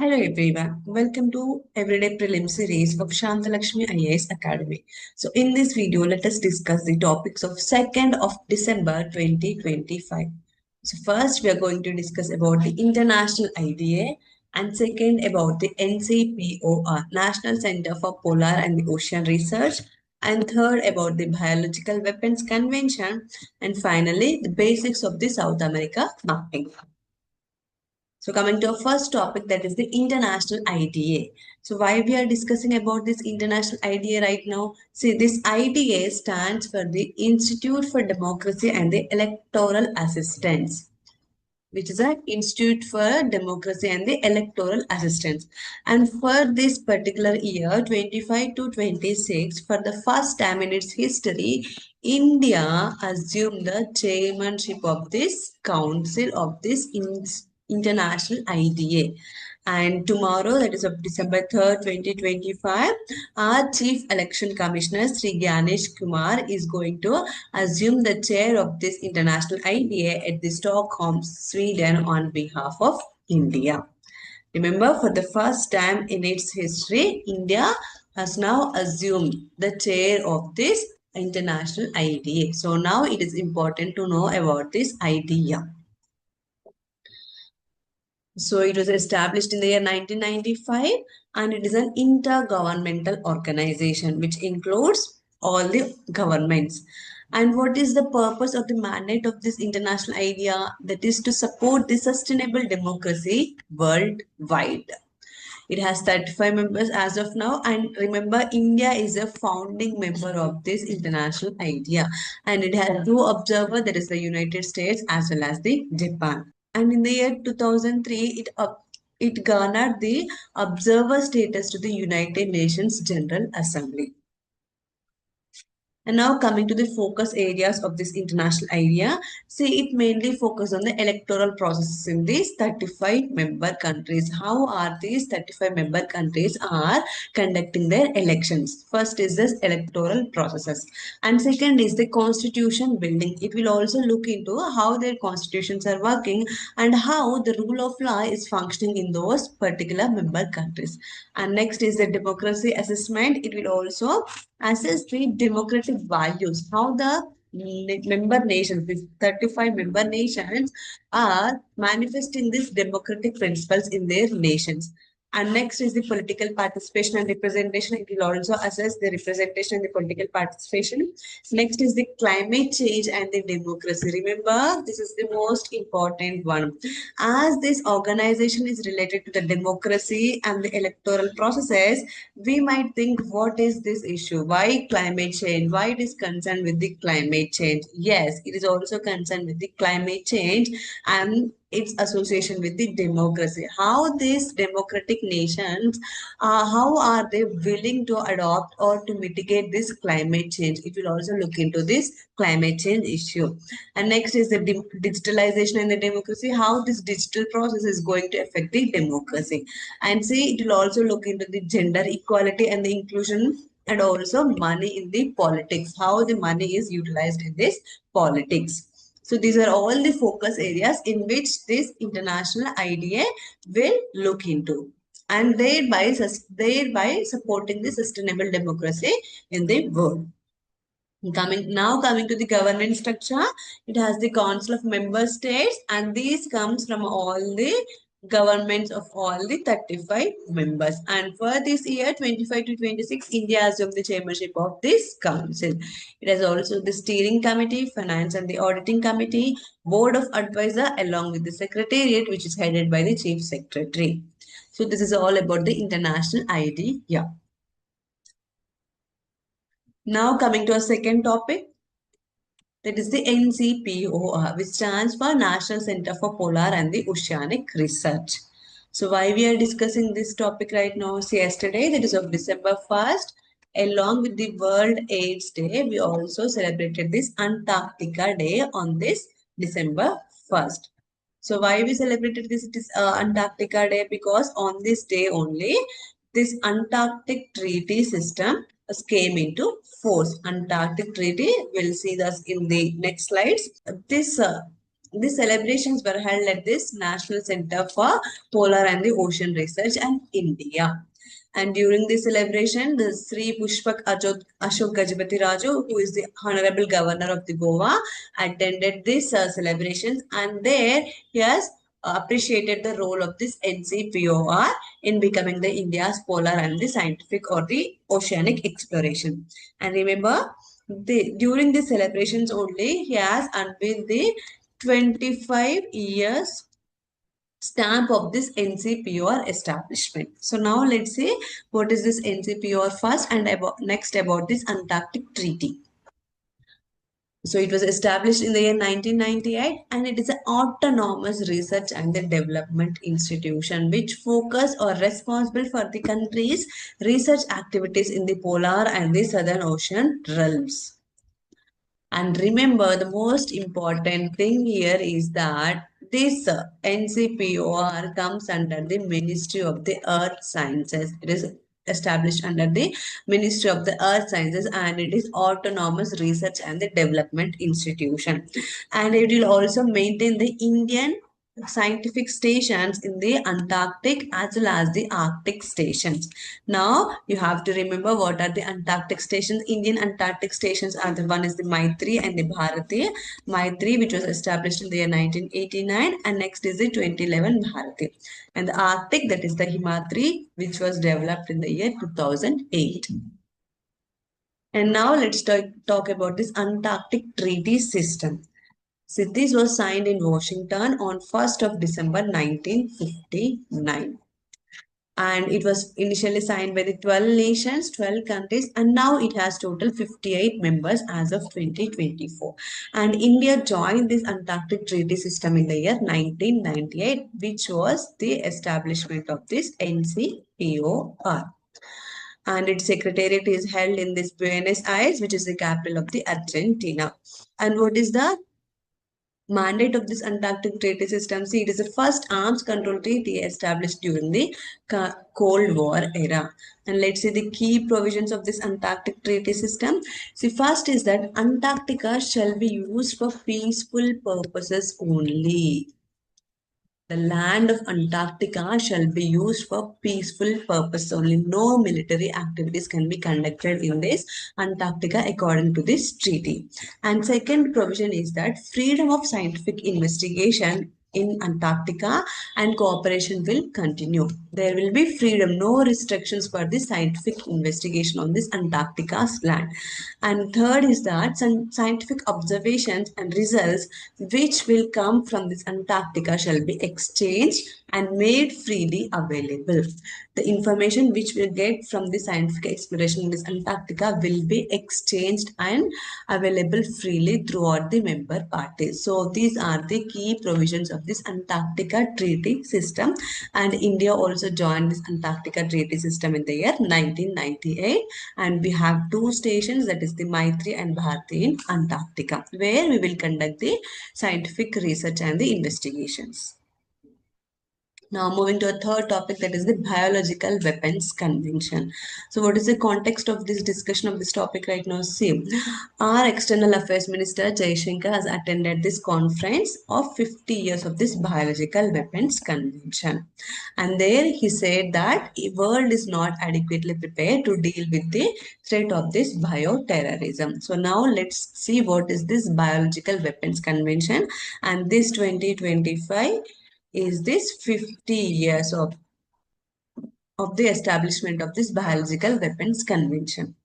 Hello everyone, welcome to Everyday Prelims series of Shantha Lakshmi IAS Academy. So in this video, let us discuss the topics of 2nd of December 2025. So first we are going to discuss about the International IDA and second about the NCPOR, National Center for Polar and the Ocean Research, and third about the Biological Weapons Convention, and finally the basics of the South America mapping. So coming to our first topic, that is the International IDA. So why we are discussing about this International IDA right now? See, this IDA stands for the Institute for Democracy and the Electoral Assistance, which is an Institute for Democracy and the Electoral Assistance. And for this particular year, 25 to 26, for the first time in its history, India assumed the chairmanship of this council of this International IDA. And tomorrow, that is of December 3rd, 2025, our Chief Election Commissioner, Sri Ganesh Kumar, is going to assume the chair of this International IDA at the Stockholm, Sweden on behalf of India. Remember, for the first time in its history, India has now assumed the chair of this International IDA. So now it is important to know about this IDA. So it was established in the year 1995 and it is an intergovernmental organization which includes all the governments. And what is the purpose of the mandate of this international idea? That is to support the sustainable democracy worldwide. It has 35 members as of now, and remember India is a founding member of this international idea, and it has two observers, that is the United States as well as the Japan. And in the year 2003, it garnered the observer status to the United Nations General Assembly. And now coming to the focus areas of this international idea, see it mainly focuses on the electoral processes in these 35 member countries. How are these 35 member countries are conducting their elections? First is this electoral processes and second is the constitution building. It will also look into how their constitutions are working and how the rule of law is functioning in those particular member countries. And next is the democracy assessment. It will also assess the democratic values, how the member nations, these 35 member nations are manifesting these democratic principles in their nations. And next is the political participation and representation. It will also assess the representation and the political participation. Next is the climate change and the democracy. Remember, this is the most important one. As this organization is related to the democracy and the electoral processes, we might think, what is this issue? Why climate change? Why it is concerned with the climate change? Yes, it is also concerned with the climate change and its association with the democracy. How these democratic nations, how are they willing to adopt or to mitigate this climate change? It will also look into this climate change issue. And next is the digitalization and the democracy, how this digital process is going to affect the democracy. And see, it will also look into the gender equality and the inclusion and also money in the politics, how the money is utilized in this politics. So these are all the focus areas in which this international IDA will look into and thereby supporting the sustainable democracy in the world. Coming to the governance structure, it has the council of member states and these comes from all the governments of all the 35 members. And for this year 25 to 26, India assumed the chairmanship of this council. It has also the steering committee, finance and the auditing committee, board of advisor along with the secretariat which is headed by the chief secretary. So this is all about the international ID. Yeah. Now coming to a second topic, that is the NCPOR, which stands for National Center for Polar and the Oceanic Research. So why we are discussing this topic right now? So yesterday, that is of December 1st, along with the World AIDS Day, we also celebrated this Antarctica Day on this December 1st. So why we celebrated this Antarctica Day? Because on this day only, this Antarctic Treaty System came into force. Antarctic Treaty, we'll see this in the next slides. This The celebrations were held at this National Center for Polar and the Ocean Research and India. And during the celebration, the Sri Pushpak Ashok Gajapati Raju, who is the Honorable Governor of the Goa, attended this celebrations, and there he has appreciated the role of this NCPOR in becoming the India's polar and the scientific or the oceanic exploration. And remember, during the celebrations only, he has unveiled the 25 years stamp of this NCPOR establishment. So now let's see what is this NCPOR first, and next about this Antarctic Treaty. So it was established in the year 1998, and it is an autonomous research and development institution which focus or responsible for the country's research activities in the polar and the southern ocean realms. And remember, the most important thing here is that this NCPOR comes under the Ministry of the Earth Sciences. It is established under the Ministry of the Earth Sciences, and it is autonomous research and the development institution. And it will also maintain the Indian scientific stations in the Antarctic as well as the Arctic stations. Now you have to remember what are the Antarctic stations. Indian Antarctic stations are the one is the Maitri and the Bharati. Maitri, which was established in the year 1989, and next is the 2011 Bharati. And the Arctic, that is the Himatri, which was developed in the year 2008. And now let's talk about this Antarctic Treaty System. So this was signed in Washington on 1st of December 1959. And it was initially signed by the 12 nations, 12 countries, and now it has total 58 members as of 2024. And India joined this Antarctic Treaty System in the year 1998, which was the establishment of this NCPOR. And its secretariat is held in this Buenos Aires, which is the capital of the Argentina. And what is the mandate of this Antarctic Treaty System? See, it is the first arms control treaty established during the Cold War era. And let's see the key provisions of this Antarctic Treaty System. See, first is that Antarctica shall be used for peaceful purposes only. The land of Antarctica shall be used for peaceful purpose only. No military activities can be conducted in this Antarctica according to this treaty. And second provision is that freedom of scientific investigation in Antarctica and cooperation will continue. There will be freedom, no restrictions for the scientific investigation on this Antarctica's land. And third is that some scientific observations and results which will come from this Antarctica shall be exchanged and made freely available. The information which we get from the scientific exploration in this Antarctica will be exchanged and available freely throughout the member parties. So these are the key provisions of this Antarctica Treaty System, and India also joined this Antarctica Treaty System in the year 1998, and we have two stations, that is the Maitri and Bharati in Antarctica, where we will conduct the scientific research and the investigations. Now moving to a third topic, that is the Biological Weapons Convention. So what is the context of this discussion of this topic right now? See, our External Affairs Minister Jaishankar has attended this conference of 50 years of this Biological Weapons Convention. And there he said that the world is not adequately prepared to deal with the threat of this bioterrorism. So now let's see what is this Biological Weapons Convention, and this 2025 is this 50 years of the establishment of this Biological Weapons Convention.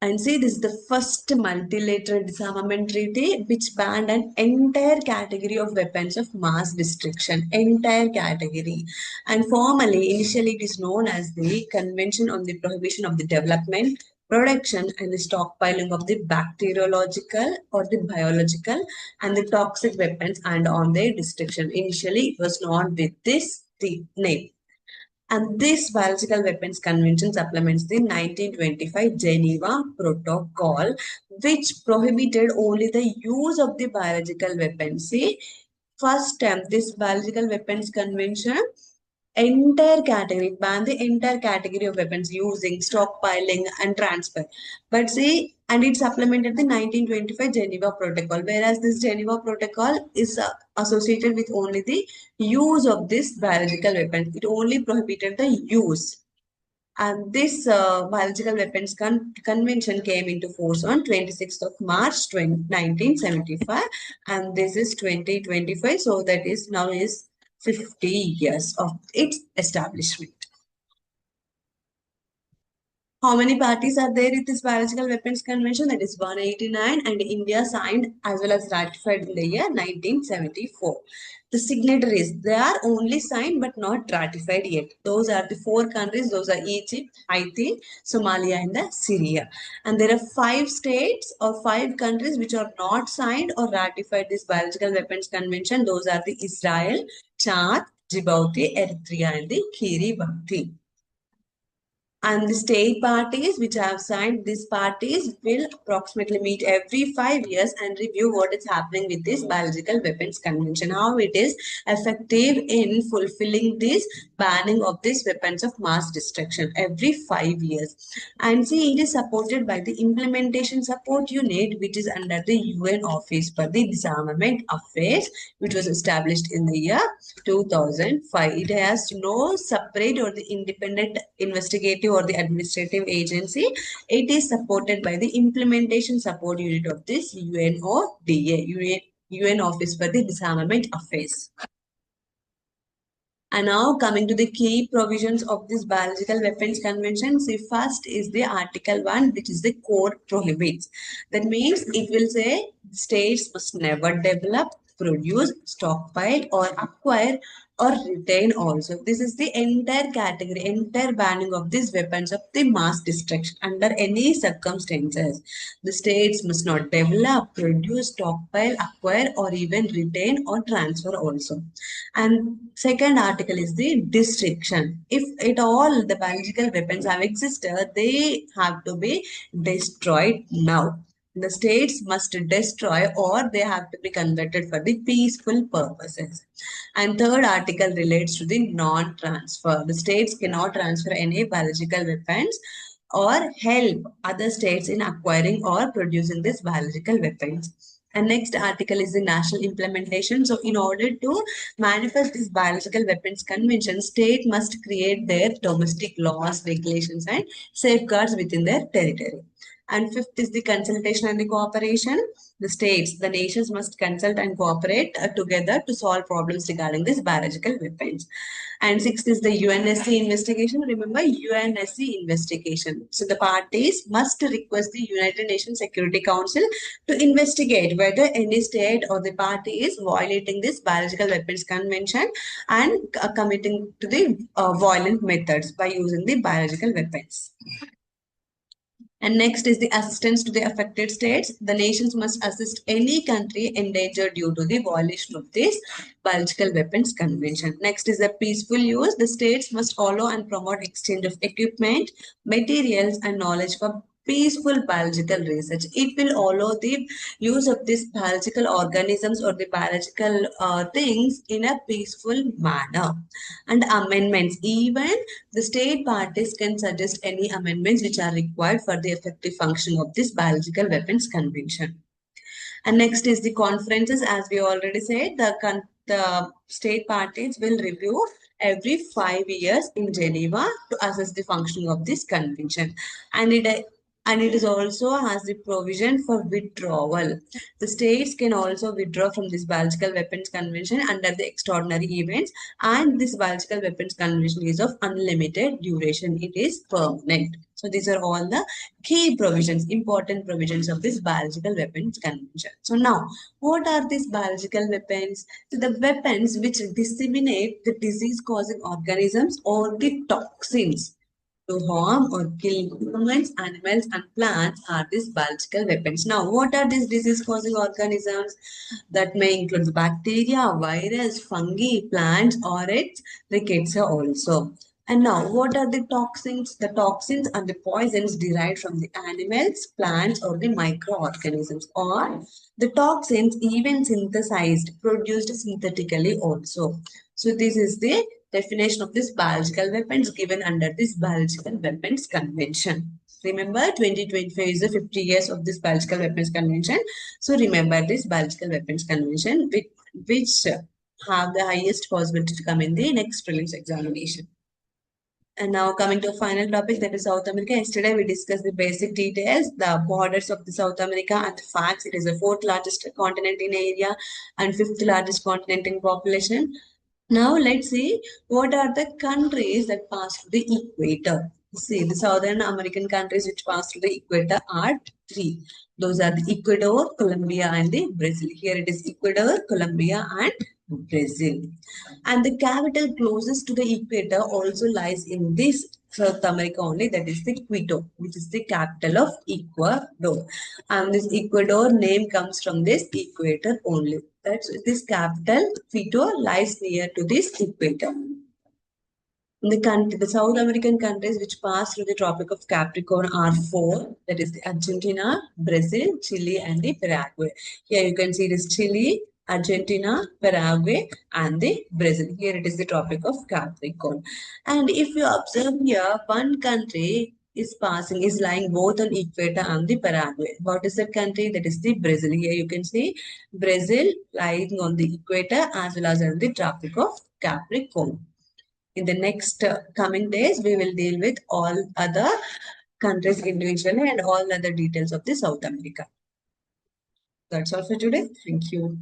And see, this is the first multilateral disarmament treaty which banned an entire category of weapons of mass destruction, entire category. And formally, initially it is known as the Convention on the Prohibition of the Development, Production and the Stockpiling of the Bacteriological or the Biological and the Toxic Weapons and on their destruction. Initially, it was known with this name. And this Biological Weapons Convention supplements the 1925 Geneva Protocol, which prohibited only the use of the biological weapons. See, first time this Biological Weapons Convention entire category, ban the entire category of weapons using, stockpiling and transfer. But see, and it supplemented the 1925 Geneva Protocol, whereas this Geneva Protocol is associated with only the use of this biological weapons. It only prohibited the use. And this biological weapons convention came into force on 26th of March 1975, and this is 2025, so that is now is 50 years of its establishment. How many parties are there in this Biological Weapons Convention? That is 189, and India signed as well as ratified in the year 1974. The signatories, they are only signed but not ratified yet. Those are the four countries. Those are Egypt, Haiti, Somalia, and the Syria. And there are 5 states or 5 countries which are not signed or ratified this Biological Weapons Convention. Those are the Israel, Chad, Djibouti, Eritrea, and the Kiribati. And the state parties which have signed, these parties will approximately meet every 5 years and review what is happening with this Biological Weapons Convention, how it is effective in fulfilling this banning of these weapons of mass destruction every 5 years. And see, it is supported by the Implementation Support Unit, which is under the UN Office for the Disarmament Affairs, which was established in the year 2005. It has no separate or the independent investigative or the administrative agency. It is supported by the Implementation Support Unit of this UNODA, UN Office for the Disarmament Affairs. And now coming to the key provisions of this Biological Weapons Convention. See, first is the Article 1, which is the core prohibits. That means it will say states must never develop, produce, stockpile, or acquire or retain also. This is the entire category, entire banning of these weapons of the mass destruction under any circumstances. The states must not develop, produce, stockpile, acquire, or even retain or transfer also. And second article is the restriction. If at all the biological weapons have existed, they have to be destroyed now. The states must destroy or they have to be converted for the peaceful purposes. And third article relates to the non-transfer. The states cannot transfer any biological weapons or help other states in acquiring or producing these biological weapons. And next article is the national implementation. So in order to manifest this Biological Weapons Convention, state must create their domestic laws, regulations, and safeguards within their territory. And fifth is the consultation and the cooperation. The states, the nations must consult and cooperate together to solve problems regarding these biological weapons. And sixth is the UNSC investigation. Remember, UNSC investigation. So the parties must request the United Nations Security Council to investigate whether any state or the party is violating this Biological Weapons Convention and committing to the violent methods by using the biological weapons. And next is the assistance to the affected states. The nations must assist any country endangered due to the violation of this Biological Weapons Convention. Next is the peaceful use. The states must allow and promote exchange of equipment, materials, and knowledge for peaceful biological research. It will allow the use of these biological organisms or the biological things in a peaceful manner. And amendments. Even the state parties can suggest any amendments which are required for the effective function of this Biological Weapons Convention. And next is the conferences. As we already said, the state parties will review every 5 years in Geneva to assess the functioning of this convention. And it is also has the provision for withdrawal. The states can also withdraw from this Biological Weapons Convention under the extraordinary events, and this Biological Weapons Convention is of unlimited duration. It is permanent. So these are all the key provisions, important provisions of this Biological Weapons Convention. So now, what are these biological weapons? So the weapons which disseminate the disease-causing organisms or the toxins to harm or kill humans, animals, and plants are these biological weapons. Now, what are these disease-causing organisms? That may include the bacteria, virus, fungi, plants, or its rickettsias also. And now, what are the toxins? The toxins are the poisons derived from the animals, plants, or the microorganisms, or the toxins even synthesized, produced synthetically also. So, this is the definition of this biological weapons given under this Biological Weapons Convention. Remember, 2025 is the 50 years of this Biological Weapons Convention. So remember this Biological Weapons Convention, which have the highest possibility to come in the next prelims examination. And now coming to a final topic, that is South America. Yesterday we discussed the basic details, the borders of the South America and the facts. It is the fourth largest continent in area and fifth largest continent in population. Now let's see what are the countries that pass through the equator. See, the Southern American countries which pass through the equator are three. Those are the Ecuador, Colombia, and the Brazil. Here it is Ecuador, Colombia, and Brazil. And the capital closest to the equator also lies in this South America only, that is the Quito, which is the capital of Ecuador. And this Ecuador name comes from this equator only. That's this capital, Quito, lies near to this equator. The South American countries which pass through the Tropic of Capricorn are four. That is the Argentina, Brazil, Chile, and the Paraguay. Here you can see this Chile, Argentina, Paraguay, and the Brazil. Here it is the Tropic of Capricorn. And if you observe here, one country is lying both on equator and the Paraguay. What is that country? That is the Brazil. Here you can see Brazil lying on the equator as well as on the Tropic of Capricorn. In the next coming days, we will deal with all other countries individually and all other details of the South America. That's all for today. Thank you.